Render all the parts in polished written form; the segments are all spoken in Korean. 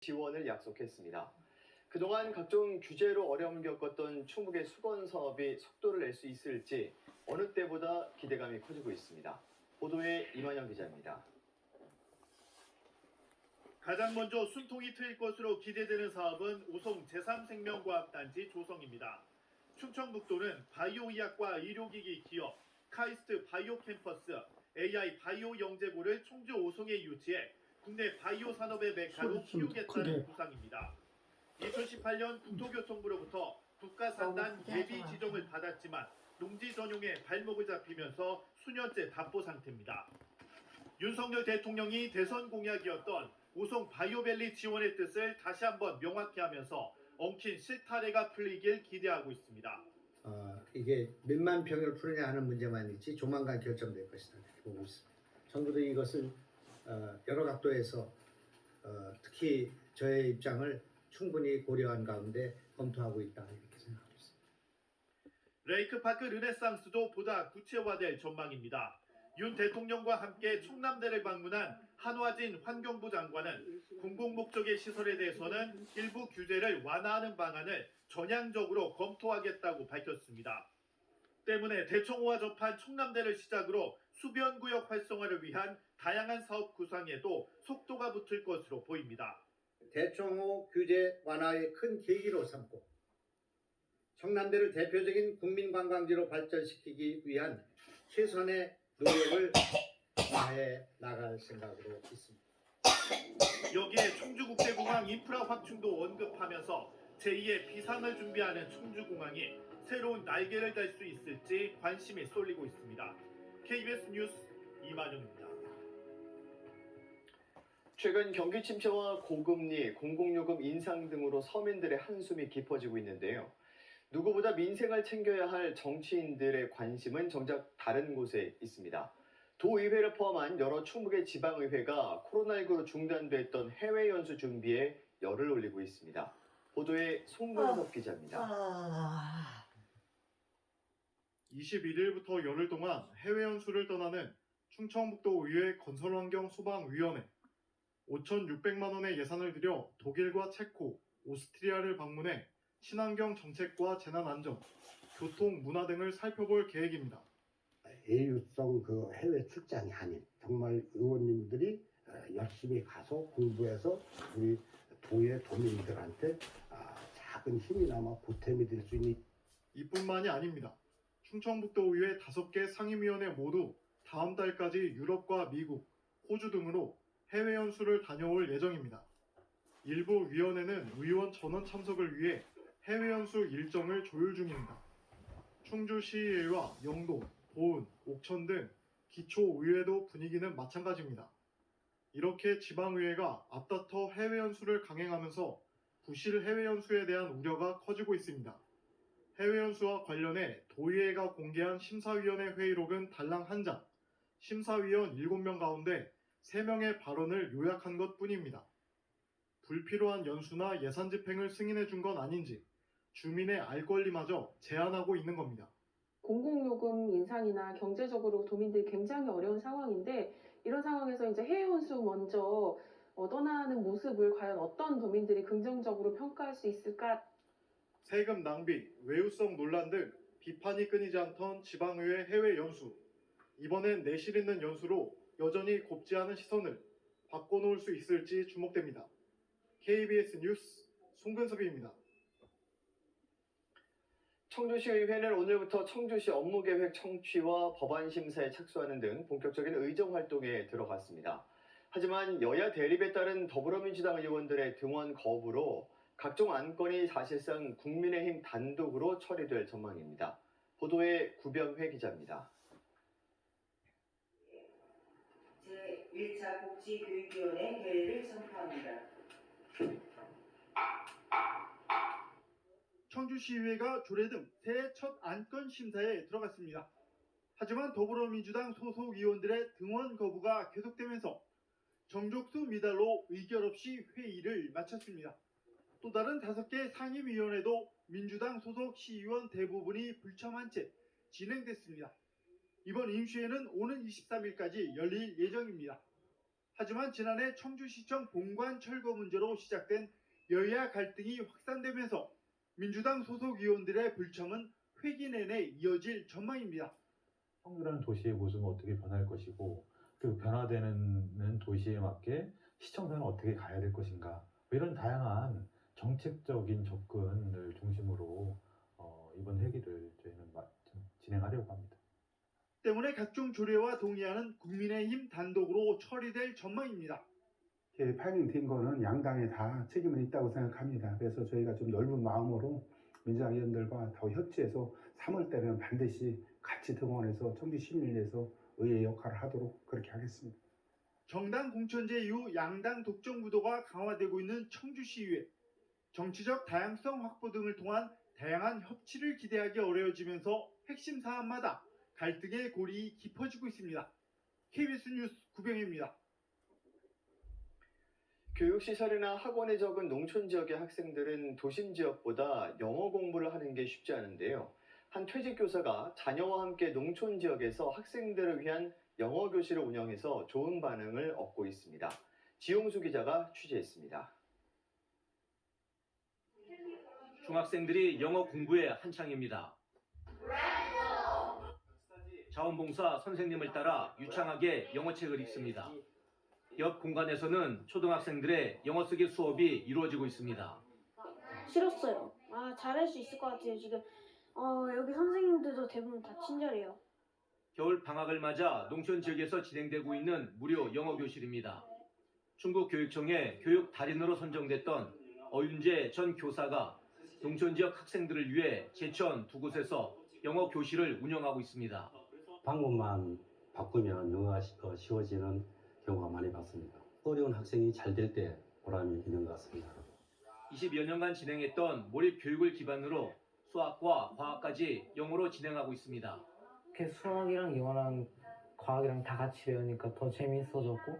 지원을 약속했습니다. 그동안 각종 규제로 어려움을 겪었던 충북의 수건 사업이 속도를 낼 수 있을지 어느 때보다 기대감이 커지고 있습니다. 보도에 이만영 기자입니다. 가장 먼저 숨통이 트일 것으로 기대되는 사업은 오송 제3생명과학단지 조성입니다. 충청북도는 바이오의학과 의료기기 기업 카이스트 바이오 캠퍼스 AI 바이오 영재고를 청주 오송에 유치해 국내 바이오 산업의 메카로 키우겠다는 구상입니다. 2018년 국토교통부로부터 국가산단 예비 지정을 받았지만 농지 전용에 발목을 잡히면서 수년째 답보 상태입니다. 윤석열 대통령이 대선 공약이었던 오송 바이오밸리 지원의 뜻을 다시 한번 명확히 하면서 엉킨 실타래가 풀리길 기대하고 있습니다. 이게 몇만 평을 풀느냐 하는 문제만 있지 조만간 결정될 것이다 이렇게 보고 있습니다. 정부도 이것을 여러 각도에서 특히 저의 입장을 충분히 고려한 가운데 검토하고 있다 이렇게 생각하고 있습니다. 레이크파크 르네상스도 보다 구체화될 전망입니다. 윤 대통령과 함께 충남대를 방문한 한화진 환경부 장관은 공공목적의 시설에 대해서는 일부 규제를 완화하는 방안을 전향적으로 검토하겠다고 밝혔습니다. 때문에 대청호와 접한 충남대를 시작으로 수변구역 활성화를 위한 다양한 사업 구상에도 속도가 붙을 것으로 보입니다. 대청호 규제 완화의 큰 계기로 삼고 청남대를 대표적인 국민관광지로 발전시키기 위한 최선의 노력을 다해 나갈 생각으로 있습니다. 여기에 청주국제공항 인프라 확충도 언급하면서 제2의 비상을 준비하는 청주공항이 새로운 날개를 달 수 있을지 관심이 쏠리고 있습니다. KBS 뉴스 이만영입니다. 최근 경기 침체와 고금리, 공공요금 인상 등으로 서민들의 한숨이 깊어지고 있는데요. 누구보다 민생을 챙겨야 할 정치인들의 관심은 정작 다른 곳에 있습니다. 도의회를 포함한 여러 충북의 지방의회가 코로나19로 중단됐던 해외 연수 준비에 열을 올리고 있습니다. 보도에 송근석 기자입니다. 21일부터 열흘 동안 해외 연수를 떠나는 충청북도 의회 건설환경소방위원회 5,600만 원의 예산을 들여 독일과 체코, 오스트리아를 방문해 친환경 정책과 재난안전, 교통, 문화 등을 살펴볼 계획입니다. 예유성 해외 출장이 아닌 정말 의원님들이 열심히 가서 공부해서 우리 도의 도민들한테 작은 힘이나마 보탬이 될 수 있는 이뿐만이 아닙니다. 충청북도 의회 5개 상임위원회 모두 다음 달까지 유럽과 미국, 호주 등으로 해외 연수를 다녀올 예정입니다. 일부 위원회는 의원 전원 참석을 위해 해외 연수 일정을 조율 중입니다. 충주시의회와 영도, 보은, 옥천 등 기초의회도 분위기는 마찬가지입니다. 이렇게 지방의회가 앞다퉈 해외 연수를 강행하면서 부실 해외 연수에 대한 우려가 커지고 있습니다. 해외 연수와 관련해 도의회가 공개한 심사위원회 회의록은 달랑 1장, 심사위원 7명 가운데 3명의 발언을 요약한 것뿐입니다. 불필요한 연수나 예산 집행을 승인해 준 건 아닌지 주민의 알 권리마저 제한하고 있는 겁니다. 공공요금 인상이나 경제적으로 도민들이 굉장히 어려운 상황인데 이런 상황에서 이제 해외 연수 먼저 떠나는 모습을 과연 어떤 도민들이 긍정적으로 평가할 수 있을까? 세금 낭비, 외유성 논란 등 비판이 끊이지 않던 지방의회 해외 연수. 이번엔 내실 있는 연수로 여전히 곱지 않은 시선을 바꿔놓을 수 있을지 주목됩니다. KBS 뉴스 송근섭입니다. 청주시의회는 오늘부터 청주시 업무계획 청취와 법안 심사에 착수하는 등 본격적인 의정 활동에 들어갔습니다. 하지만 여야 대립에 따른 더불어민주당 의원들의 등원 거부로 각종 안건이 사실상 국민의힘 단독으로 처리될 전망입니다. 보도에 구병회 기자입니다. 제1차 복지교육위원회 개회를 선포합니다. 청주시의회가 조례 등 새해 첫 안건 심사에 들어갔습니다. 하지만 더불어민주당 소속 의원들의 등원 거부가 계속되면서 정족수 미달로 의결 없이 회의를 마쳤습니다. 또 다른 5개 상임위원회도 민주당 소속 시의원 대부분이 불참한 채 진행됐습니다. 이번 임시회는 오는 23일까지 열릴 예정입니다. 하지만 지난해 청주시청 본관 철거 문제로 시작된 여야 갈등이 확산되면서 민주당 소속 의원들의 불참은 회기 내내 이어질 전망입니다. 청주라는 도시의 모습은 어떻게 변할 것이고 그 변화되는 도시에 맞게 시청사는 어떻게 가야 될 것인가 뭐 이런 다양한 정책적인 접근을 중심으로 이번 회기를 저희는 진행하려고 합니다. 때문에 각종 조례와 동의안은 국민의힘 단독으로 처리될 전망입니다. 파행된 거는 양당에 다 책임은 있다고 생각합니다. 그래서 저희가 좀 넓은 마음으로 민주당 의원들과 더 협치해서 3월 때는 반드시 같이 등원해서 청주 시민을 위해서 의회 역할을 하도록 그렇게 하겠습니다. 정당 공천제 이후 양당 독점 구도가 강화되고 있는 청주시의회. 정치적 다양성 확보 등을 통한 다양한 협치를 기대하기 어려워지면서 핵심 사안마다 갈등의 골이 깊어지고 있습니다. KBS 뉴스 구병혜입니다. 교육시설이나 학원이 적은 농촌 지역의 학생들은 도심 지역보다 영어 공부를 하는 게 쉽지 않은데요. 한 퇴직교사가 자녀와 함께 농촌 지역에서 학생들을 위한 영어 교실을 운영해서 좋은 반응을 얻고 있습니다. 지용수 기자가 취재했습니다. 중학생들이 영어 공부에 한창입니다. 자원봉사 선생님을 따라 유창하게 영어책을 읽습니다. 옆 공간에서는 초등학생들의 영어 쓰기 수업이 이루어지고 있습니다. 싫었어요. 잘할 수 있을 것 같아요. 지금 여기 선생님들도 대부분 다 친절해요. 겨울 방학을 맞아 농촌 지역에서 진행되고 있는 무료 영어 교실입니다. 충북교육청의 교육 달인으로 선정됐던 어윤재 전 교사가 농촌 지역 학생들을 위해 제천 두 곳에서 영어 교실을 운영하고 있습니다. 방법만 바꾸면 영어가 쉬워지는 경우가 많이 봤습니다. 어려운 학생이 잘 될 때 보람이 있는 것 같습니다. 20여 년간 진행했던 몰입 교육을 기반으로 수학과 과학까지 영어로 진행하고 있습니다. 수학이랑 영어랑 과학이랑 다 같이 배우니까 더 재미있어졌고,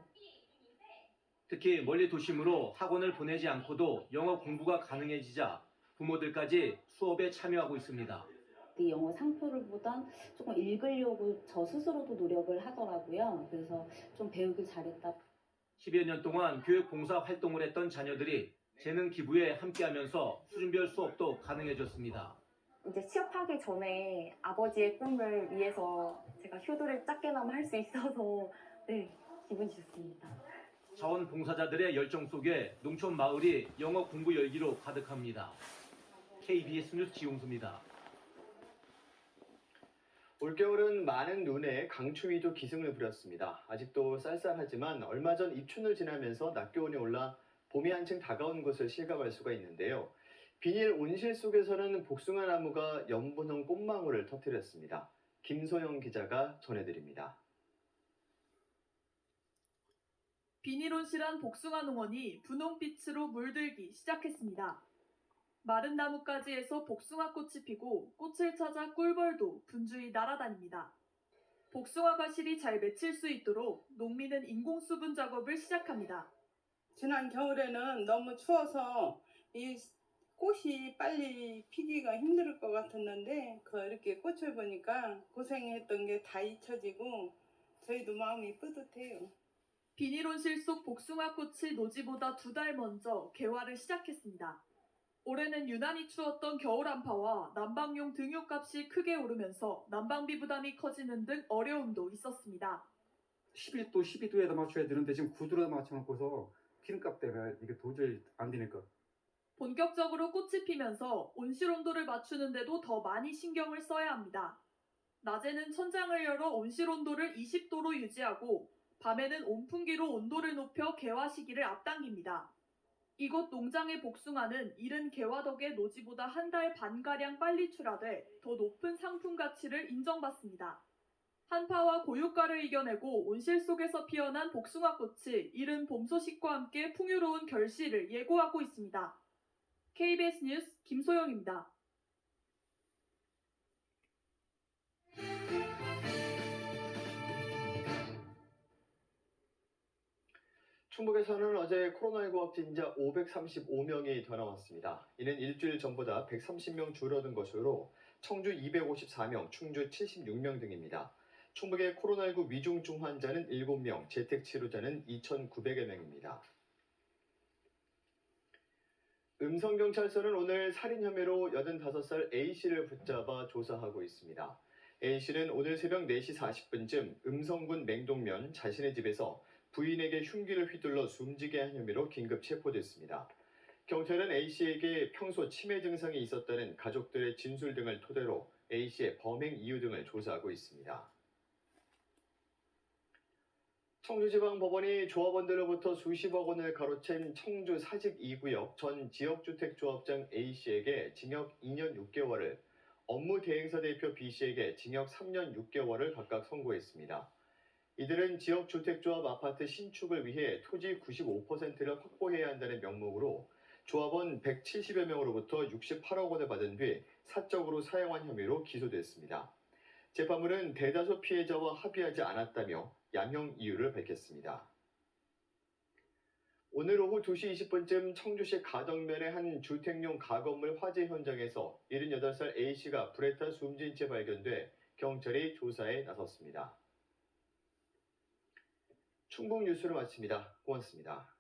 특히 멀리 도심으로 학원을 보내지 않고도 영어 공부가 가능해지자 부모들까지 수업에 참여하고 있습니다. 영어 상표를보단 조금 읽으려고 저 스스로도 노력을 하더라고요. 그래서 좀 배우길 잘했다. 10여 년 동안 교육 봉사 활동을 했던 자녀들이 재능 기부에 함께하면서 수준별 수업도 가능해졌습니다. 이제 취업하기 전에 아버지의 꿈을 위해서 제가 효도를 작게나마 할 수 있어서 기분이 좋습니다. 자원봉사자들의 열정 속에 농촌 마을이 영어 공부 열기로 가득합니다. KBS 뉴스 지용수입니다. 올겨울은 많은 눈에 강추위도 기승을 부렸습니다. 아직도 쌀쌀하지만 얼마 전 입춘을 지나면서 낮 기온이 올라 봄이 한층 다가온 것을 실감할 수가 있는데요. 비닐 온실 속에서는 복숭아 나무가 연분홍 꽃망울을 터뜨렸습니다. 김소영 기자가 전해드립니다. 비닐 온실한 복숭아 농원이 분홍빛으로 물들기 시작했습니다. 마른 나뭇가지에서 복숭아 꽃이 피고 꽃을 찾아 꿀벌도 분주히 날아다닙니다. 복숭아 과실이 잘 맺힐 수 있도록 농민은 인공 수분 작업을 시작합니다. 지난 겨울에는 너무 추워서 이 꽃이 빨리 피기가 힘들 것 같았는데 이렇게 꽃을 보니까 고생했던 게 다 잊혀지고 저희도 마음이 뿌듯해요. 비닐 온실 속 복숭아 꽃이 노지보다 2달 먼저 개화를 시작했습니다. 올해는 유난히 추웠던 겨울 한파와 난방용 등유값이 크게 오르면서 난방비 부담이 커지는 등 어려움도 있었습니다. 11도, 12도에다 맞춰야 되는데 지금 9도에다 맞춰놓고서 기름값 때문에 이게 도저히 안 되니까. 본격적으로 꽃이 피면서 온실 온도를 맞추는데도 더 많이 신경을 써야 합니다. 낮에는 천장을 열어 온실 온도를 20도로 유지하고 밤에는 온풍기로 온도를 높여 개화 시기를 앞당깁니다. 이곳 농장의 복숭아는 이른 개화 덕에 노지보다 1달 반가량 빨리 출하돼 더 높은 상품 가치를 인정받습니다. 한파와 고유가를 이겨내고 온실 속에서 피어난 복숭아 꽃이 이른 봄 소식과 함께 풍요로운 결실을 예고하고 있습니다. KBS 뉴스 김소영입니다. 충북에서는 어제 코로나19 확진자 535명이 더 나왔습니다. 이는 일주일 전보다 130명 줄어든 것으로 청주 254명, 충주 76명 등입니다. 충북의 코로나19 위중증 환자는 7명, 재택치료자는 2,900여 명입니다. 음성경찰서는 오늘 살인 혐의로 85살 A씨를 붙잡아 조사하고 있습니다. A씨는 오늘 새벽 4시 40분쯤 음성군 맹동면 자신의 집에서 부인에게 흉기를 휘둘러 숨지게 한 혐의로 긴급 체포됐습니다. 경찰은 A씨에게 평소 치매 증상이 있었다는 가족들의 진술 등을 토대로 A씨의 범행 이유 등을 조사하고 있습니다. 청주지방법원이 조합원들로부터 수십억 원을 가로챈 청주 사직 2구역 전 지역주택조합장 A씨에게 징역 2년 6개월을, 업무대행사 대표 B씨에게 징역 3년 6개월을 각각 선고했습니다. 이들은 지역주택조합 아파트 신축을 위해 토지 95%를 확보해야 한다는 명목으로 조합원 170여 명으로부터 68억 원을 받은 뒤 사적으로 사용한 혐의로 기소됐습니다. 재판부는 대다수 피해자와 합의하지 않았다며 양형 이유를 밝혔습니다. 오늘 오후 2시 20분쯤 청주시 가덕면의 한 주택용 가건물 화재 현장에서 78살 A씨가 불에 타 숨진 채 발견돼 경찰이 조사에 나섰습니다. 충북 뉴스를 마칩니다. 고맙습니다.